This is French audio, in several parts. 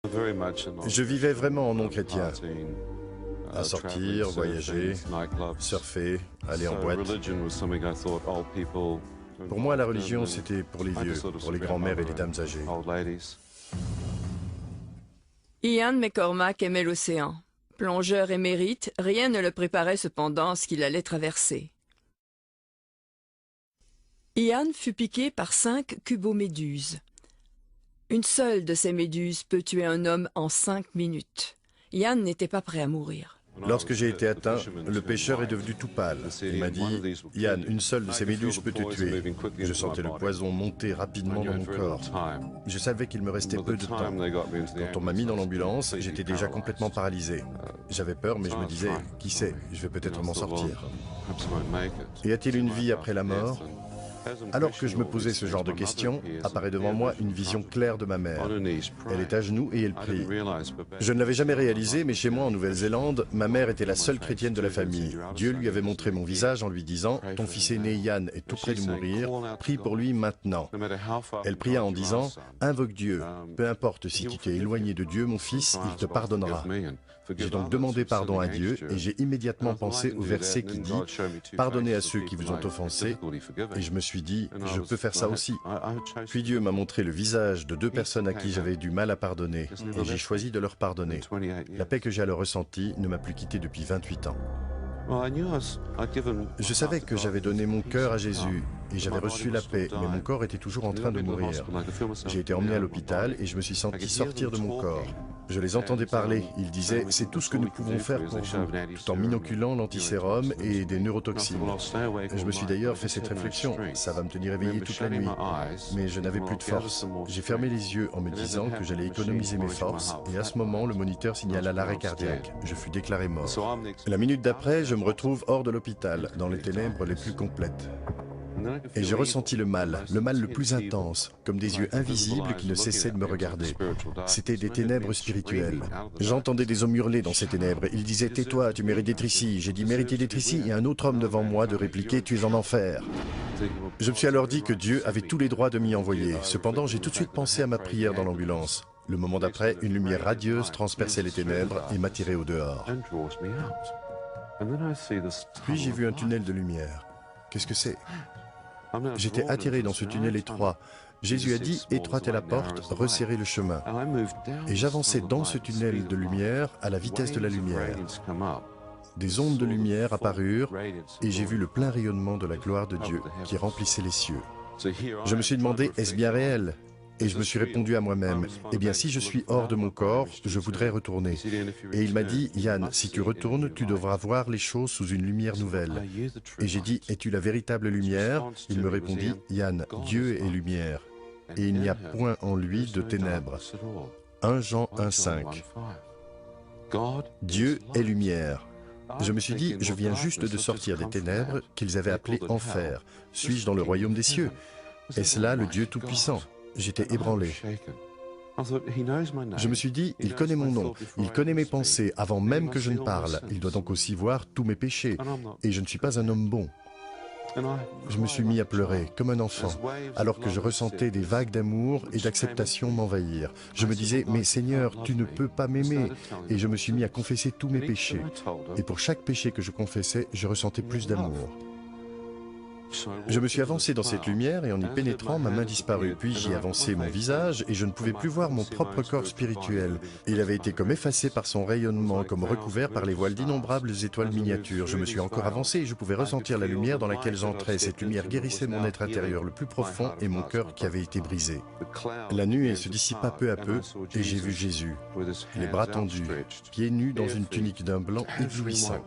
Je vivais vraiment en non-chrétien, à sortir, voyager, surfer, aller en boîte. Pour moi, la religion, c'était pour les vieux, pour les grands-mères et les dames âgées. Ian McCormack aimait l'océan. Plongeur émérite, rien ne le préparait cependant à ce qu'il allait traverser. Ian fut piqué par 5 cuboméduses. Une seule de ces méduses peut tuer un homme en 5 minutes. Ian n'était pas prêt à mourir. Lorsque j'ai été atteint, le pêcheur est devenu tout pâle. Il m'a dit, « Ian, une seule de ces méduses peut te tuer. » Je sentais le poison monter rapidement dans mon corps. Je savais qu'il me restait peu de temps. Quand on m'a mis dans l'ambulance, j'étais déjà complètement paralysé. J'avais peur, mais je me disais, « Qui sait, je vais peut-être m'en sortir. » Y a-t-il une vie après la mort ? Alors que je me posais ce genre de questions, apparaît devant moi une vision claire de ma mère. Elle est à genoux et elle prie. Je ne l'avais jamais réalisé, mais chez moi en Nouvelle-Zélande, ma mère était la seule chrétienne de la famille. Dieu lui avait montré mon visage en lui disant « Ton fils aîné Ian est tout près de mourir, prie pour lui maintenant. » Elle pria en disant « Invoque Dieu, peu importe si tu t'es éloigné de Dieu, mon fils, il te pardonnera. » J'ai donc demandé pardon à Dieu et j'ai immédiatement pensé au verset qui dit « Pardonnez à ceux qui vous ont offensé » et je me suis dit « Je peux faire ça aussi ». Puis Dieu m'a montré le visage de 2 personnes à qui j'avais du mal à pardonner et j'ai choisi de leur pardonner. La paix que j'ai alors ressentie ne m'a plus quitté depuis 28 ans. Je savais que j'avais donné mon cœur à Jésus et j'avais reçu la paix, mais mon corps était toujours en train de mourir. J'ai été emmené à l'hôpital et je me suis senti sortir de mon corps. Je les entendais parler, ils disaient « C'est tout ce que nous pouvons faire pour vous », tout en m'inoculant l'antisérum et des neurotoxines. Je me suis d'ailleurs fait cette réflexion, ça va me tenir éveillé toute la nuit. Mais je n'avais plus de force. J'ai fermé les yeux en me disant que j'allais économiser mes forces et à ce moment, le moniteur signala l'arrêt cardiaque. Je fus déclaré mort. La minute d'après, je me retrouve hors de l'hôpital, dans les ténèbres les plus complètes. Et j'ai ressenti le mal le plus intense, comme des yeux invisibles qui ne cessaient de me regarder. C'était des ténèbres spirituelles. J'entendais des hommes hurler dans ces ténèbres. Ils disaient « Tais-toi, tu mérites d'être ici ». J'ai dit « Mériter d'être ici » et un autre homme devant moi de répliquer « Tu es en enfer ». Je me suis alors dit que Dieu avait tous les droits de m'y envoyer. Cependant, j'ai tout de suite pensé à ma prière dans l'ambulance. Le moment d'après, une lumière radieuse transperçait les ténèbres et m'attirait au dehors. Puis j'ai vu un tunnel de lumière. Qu'est-ce que c'est ? J'étais attiré dans ce tunnel étroit. Jésus a dit « Étroite est la porte, resserrez le chemin ». Et j'avançais dans ce tunnel de lumière à la vitesse de la lumière. Des ondes de lumière apparurent et j'ai vu le plein rayonnement de la gloire de Dieu qui remplissait les cieux. Je me suis demandé « Est-ce bien réel ?» Et je me suis répondu à moi-même, « Eh bien, si je suis hors de mon corps, je voudrais retourner. » Et il m'a dit, « Ian, si tu retournes, tu devras voir les choses sous une lumière nouvelle. » Et j'ai dit, « Es-tu la véritable lumière ?» Il me répondit, « Ian, Dieu est lumière, et il n'y a point en lui de ténèbres. » 1 Jean 1,5. Dieu est lumière. Je me suis dit, je viens juste de sortir des ténèbres qu'ils avaient appelées enfer. Suis-je dans le royaume des cieux? Est-ce là le Dieu Tout-Puissant? J'étais ébranlé. Je me suis dit, il connaît mon nom, il connaît mes pensées avant même que je ne parle. Il doit donc aussi voir tous mes péchés. Et je ne suis pas un homme bon. Je me suis mis à pleurer comme un enfant, alors que je ressentais des vagues d'amour et d'acceptation m'envahir. Je me disais, mais Seigneur, tu ne peux pas m'aimer. Et je me suis mis à confesser tous mes péchés. Et pour chaque péché que je confessais, je ressentais plus d'amour. Je me suis avancé dans cette lumière et en y pénétrant, ma main disparut. Puis j'y avançai mon visage et je ne pouvais plus voir mon propre corps spirituel. Il avait été comme effacé par son rayonnement, comme recouvert par les voiles d'innombrables étoiles miniatures. Je me suis encore avancé et je pouvais ressentir la lumière dans laquelle j'entrais. Cette lumière guérissait mon être intérieur le plus profond et mon cœur qui avait été brisé. La nuée se dissipa peu à peu et j'ai vu Jésus, les bras tendus, pieds nus dans une tunique d'un blanc éblouissant.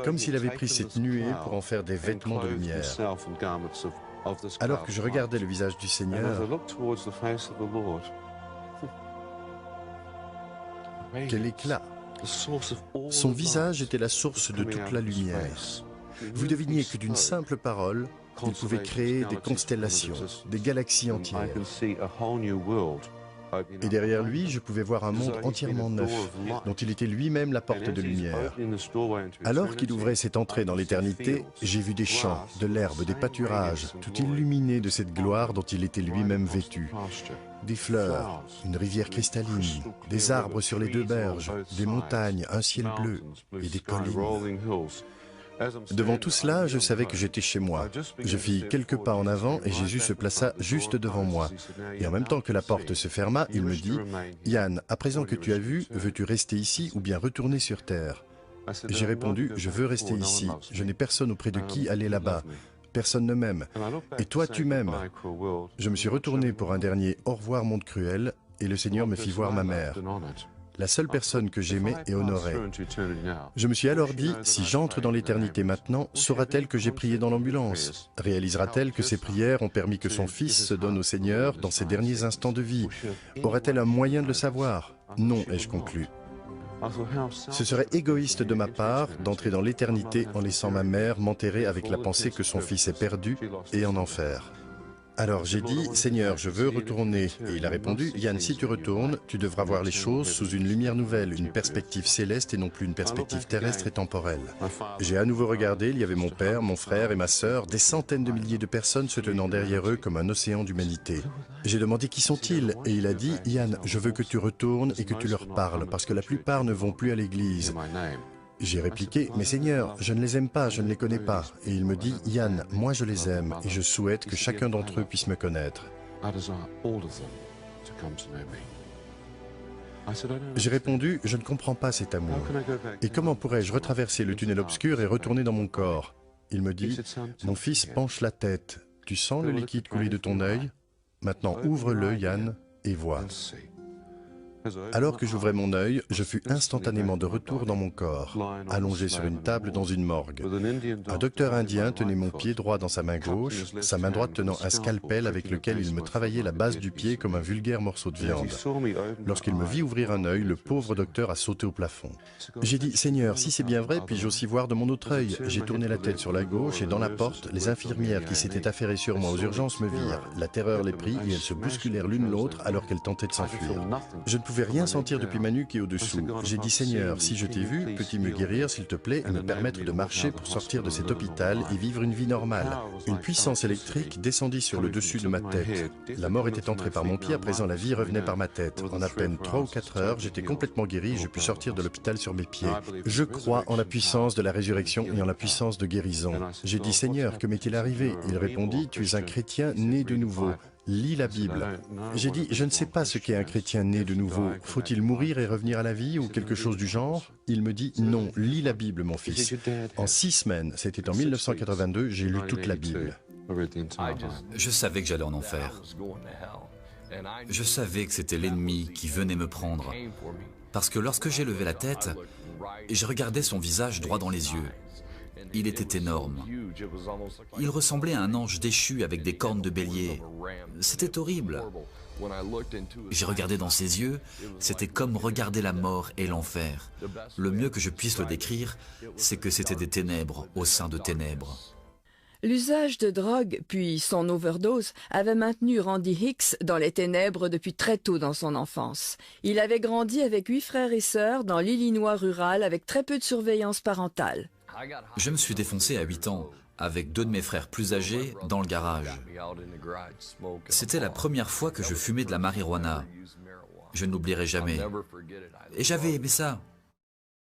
Comme s'il avait pris cette nuée pour en faire des vêtements de lumière. Alors que je regardais le visage du Seigneur, quel éclat! Son visage était la source de toute la lumière. Vous deviniez que d'une simple parole, il pouvait créer des constellations, des galaxies entières. Et derrière lui, je pouvais voir un monde entièrement neuf, dont il était lui-même la porte de lumière. Alors qu'il ouvrait cette entrée dans l'éternité, j'ai vu des champs, de l'herbe, des pâturages, tout illuminés de cette gloire dont il était lui-même vêtu. Des fleurs, une rivière cristalline, des arbres sur les deux berges, des montagnes, un ciel bleu et des collines. Devant tout cela, je savais que j'étais chez moi. Je fis quelques pas en avant et Jésus se plaça juste devant moi. Et en même temps que la porte se ferma, il me dit « Yann, à présent que tu as vu, veux-tu rester ici ou bien retourner sur terre ?» J'ai répondu « Je veux rester ici. Je n'ai personne auprès de qui aller là-bas. Personne ne m'aime. Et toi, tu m'aimes. » Je me suis retourné pour un dernier « Au revoir, monde cruel » et le Seigneur me fit voir ma mère. La seule personne que j'aimais et honorais. Je me suis alors dit, si j'entre dans l'éternité maintenant, saura-t-elle que j'ai prié dans l'ambulance? Réalisera-t-elle que ses prières ont permis que son fils se donne au Seigneur dans ses derniers instants de vie? Aura-t-elle un moyen de le savoir? Non, ai-je conclu. Ce serait égoïste de ma part d'entrer dans l'éternité en laissant ma mère m'enterrer avec la pensée que son fils est perdu et en enfer. Alors j'ai dit, Seigneur, je veux retourner. Et il a répondu, Yann, si tu retournes, tu devras voir les choses sous une lumière nouvelle, une perspective céleste et non plus une perspective terrestre et temporelle. J'ai à nouveau regardé, il y avait mon père, mon frère et ma sœur, des centaines de milliers de personnes se tenant derrière eux comme un océan d'humanité. J'ai demandé qui sont-ils et il a dit, Yann, je veux que tu retournes et que tu leur parles parce que la plupart ne vont plus à l'église. J'ai répliqué, mais Seigneur, je ne les aime pas, je ne les connais pas. Et il me dit, Yann, moi je les aime et je souhaite que chacun d'entre eux puisse me connaître. J'ai répondu, je ne comprends pas cet amour. Et comment pourrais-je retraverser le tunnel obscur et retourner dans mon corps? Il me dit, mon fils penche la tête. Tu sens le liquide couler de ton œil? Maintenant ouvre-le, Yann, et vois. Alors que j'ouvrais mon œil, je fus instantanément de retour dans mon corps, allongé sur une table dans une morgue. Un docteur indien tenait mon pied droit dans sa main gauche, sa main droite tenant un scalpel avec lequel il me travaillait la base du pied comme un vulgaire morceau de viande. Lorsqu'il me vit ouvrir un œil, le pauvre docteur a sauté au plafond. J'ai dit, Seigneur, si c'est bien vrai, puis-je aussi voir de mon autre œil? J'ai tourné la tête sur la gauche et dans la porte, les infirmières qui s'étaient affairées sur moi aux urgences me virent. La terreur les prit et elles se bousculèrent l'une l'autre alors qu'elles tentaient de s'enfuir. Je ne pouvais rien sentir depuis ma nuque et au-dessous. J'ai dit, Seigneur, si je t'ai vu, peux-tu me guérir, s'il te plaît, et me permettre de marcher pour sortir de cet hôpital et vivre une vie normale? Une puissance électrique descendit sur le dessus de ma tête. La mort était entrée par mon pied, à présent la vie revenait par ma tête. En à peine 3 ou 4 heures, j'étais complètement guéri et je pus sortir de l'hôpital sur mes pieds. Je crois en la puissance de la résurrection et en la puissance de guérison. J'ai dit, Seigneur, que m'est-il arrivé? Il répondit, tu es un chrétien né de nouveau. Lis la Bible. J'ai dit, je ne sais pas ce qu'est un chrétien né de nouveau. Faut-il mourir et revenir à la vie ou quelque chose du genre? Il me dit, non, lis la Bible, mon fils. En 6 semaines, c'était en 1982, j'ai lu toute la Bible. Je savais que j'allais en enfer. Je savais que c'était l'ennemi qui venait me prendre. Parce que lorsque j'ai levé la tête, je regardais son visage droit dans les yeux. Il était énorme. Il ressemblait à un ange déchu avec des cornes de bélier. C'était horrible. J'ai regardé dans ses yeux, c'était comme regarder la mort et l'enfer. Le mieux que je puisse le décrire, c'est que c'était des ténèbres au sein de ténèbres. L'usage de drogue, puis son overdose, avait maintenu Randy Hicks dans les ténèbres depuis très tôt dans son enfance. Il avait grandi avec 8 frères et sœurs dans l'Illinois rural avec très peu de surveillance parentale. Je me suis défoncé à 8 ans, avec 2 de mes frères plus âgés, dans le garage. C'était la première fois que je fumais de la marijuana. Je ne l'oublierai jamais. Et j'avais aimé ça.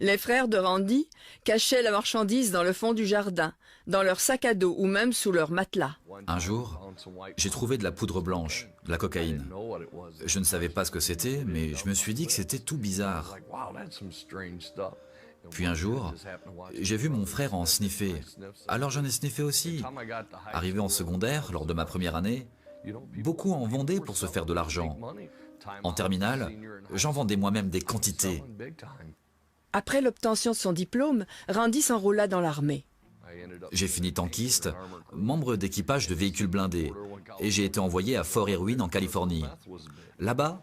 Les frères de Randy cachaient la marchandise dans le fond du jardin, dans leur sac à dos ou même sous leur matelas. Un jour, j'ai trouvé de la poudre blanche, de la cocaïne. Je ne savais pas ce que c'était, mais je me suis dit que c'était tout bizarre. Puis un jour, j'ai vu mon frère en sniffer. Alors j'en ai sniffé aussi. Arrivé en secondaire, lors de ma première année, beaucoup en vendaient pour se faire de l'argent. En terminale, j'en vendais moi-même des quantités. Après l'obtention de son diplôme, Randy s'enrôla dans l'armée. J'ai fini tankiste, membre d'équipage de véhicules blindés, et j'ai été envoyé à Fort Irwin en Californie. Là-bas,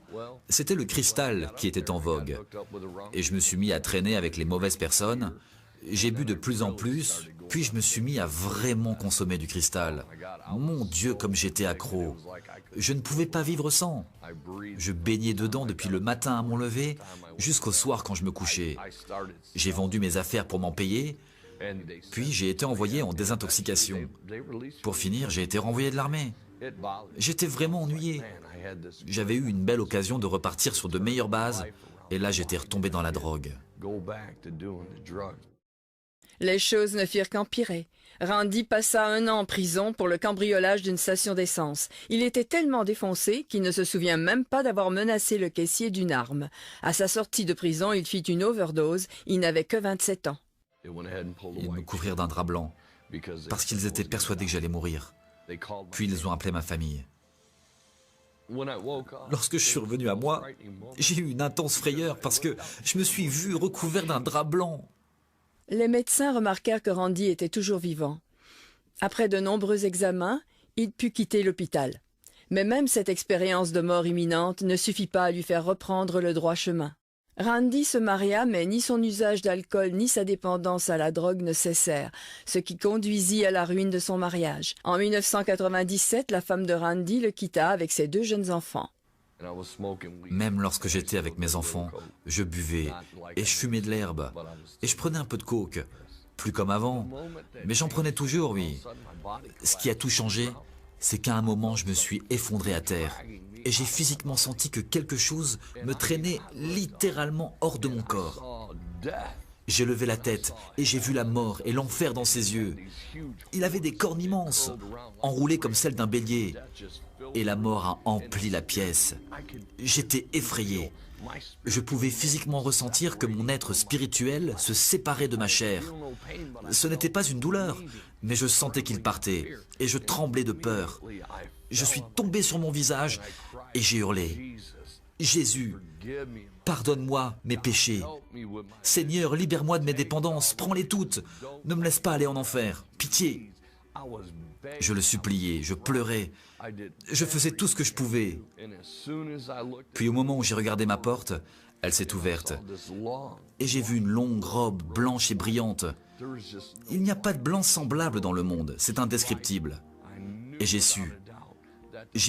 c'était le cristal qui était en vogue. Et je me suis mis à traîner avec les mauvaises personnes. J'ai bu de plus en plus, Puis je me suis mis à vraiment consommer du cristal. Mon Dieu, comme j'étais accro. Je ne pouvais pas vivre sans. Je baignais dedans depuis le matin à mon lever jusqu'au soir quand je me couchais. J'ai vendu mes affaires pour m'en payer, puis j'ai été envoyé en désintoxication. Pour finir, j'ai été renvoyé de l'armée. J'étais vraiment ennuyé. J'avais eu une belle occasion de repartir sur de meilleures bases, et là j'étais retombé dans la drogue. Les choses ne firent qu'empirer. Randy passa 1 an en prison pour le cambriolage d'une station d'essence. Il était tellement défoncé qu'il ne se souvient même pas d'avoir menacé le caissier d'une arme. À sa sortie de prison, il fit une overdose. Il n'avait que 27 ans. Ils me couvrirent d'un drap blanc, parce qu'ils étaient persuadés que j'allais mourir. Puis ils ont appelé ma famille. Lorsque je suis revenu à moi, j'ai eu une intense frayeur parce que je me suis vu recouvert d'un drap blanc. Les médecins remarquèrent que Randy était toujours vivant. Après de nombreux examens, il put quitter l'hôpital. Mais même cette expérience de mort imminente ne suffit pas à lui faire reprendre le droit chemin. Randy se maria, mais ni son usage d'alcool ni sa dépendance à la drogue ne cessèrent, ce qui conduisit à la ruine de son mariage. En 1997, la femme de Randy le quitta avec ses 2 jeunes enfants. Même lorsque j'étais avec mes enfants, je buvais et je fumais de l'herbe et je prenais un peu de coke. Plus comme avant, mais j'en prenais toujours, oui. Ce qui a tout changé, c'est qu'à un moment, je me suis effondré à terre et j'ai physiquement senti que quelque chose me traînait littéralement hors de mon corps. J'ai levé la tête et j'ai vu la mort et l'enfer dans ses yeux. Il avait des cornes immenses, enroulées comme celles d'un bélier. Et la mort a empli la pièce. J'étais effrayé. Je pouvais physiquement ressentir que mon être spirituel se séparait de ma chair. Ce n'était pas une douleur, mais je sentais qu'il partait et je tremblais de peur. Je suis tombé sur mon visage et j'ai hurlé. « Jésus, pardonne-moi mes péchés. Seigneur, libère-moi de mes dépendances, prends-les toutes. Ne me laisse pas aller en enfer. Pitié. » Je le suppliais, je pleurais. Je faisais tout ce que je pouvais. Puis au moment où j'ai regardé ma porte, elle s'est ouverte. Et j'ai vu une longue robe blanche et brillante. Il n'y a pas de blanc semblable dans le monde, c'est indescriptible. Et j'ai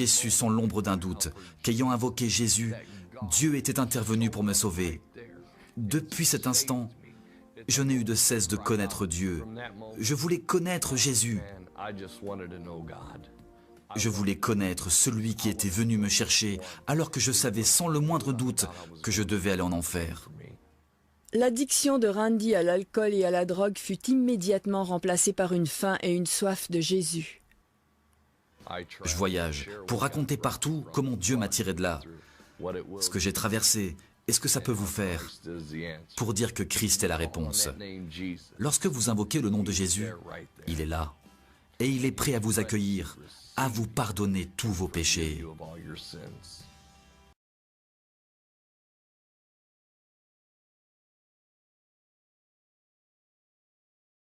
su sans l'ombre d'un doute qu'ayant invoqué Jésus, Dieu était intervenu pour me sauver. Depuis cet instant, je n'ai eu de cesse de connaître Dieu. Je voulais connaître Jésus. Je voulais connaître celui qui était venu me chercher alors que je savais sans le moindre doute que je devais aller en enfer. L'addiction de Randy à l'alcool et à la drogue fut immédiatement remplacée par une faim et une soif de Jésus. Je voyage pour raconter partout comment Dieu m'a tiré de là, ce que j'ai traversé et ce que ça peut vous faire, pour dire que Christ est la réponse. Lorsque vous invoquez le nom de Jésus, il est là, et il est prêt à vous accueillir, à vous pardonner tous vos péchés.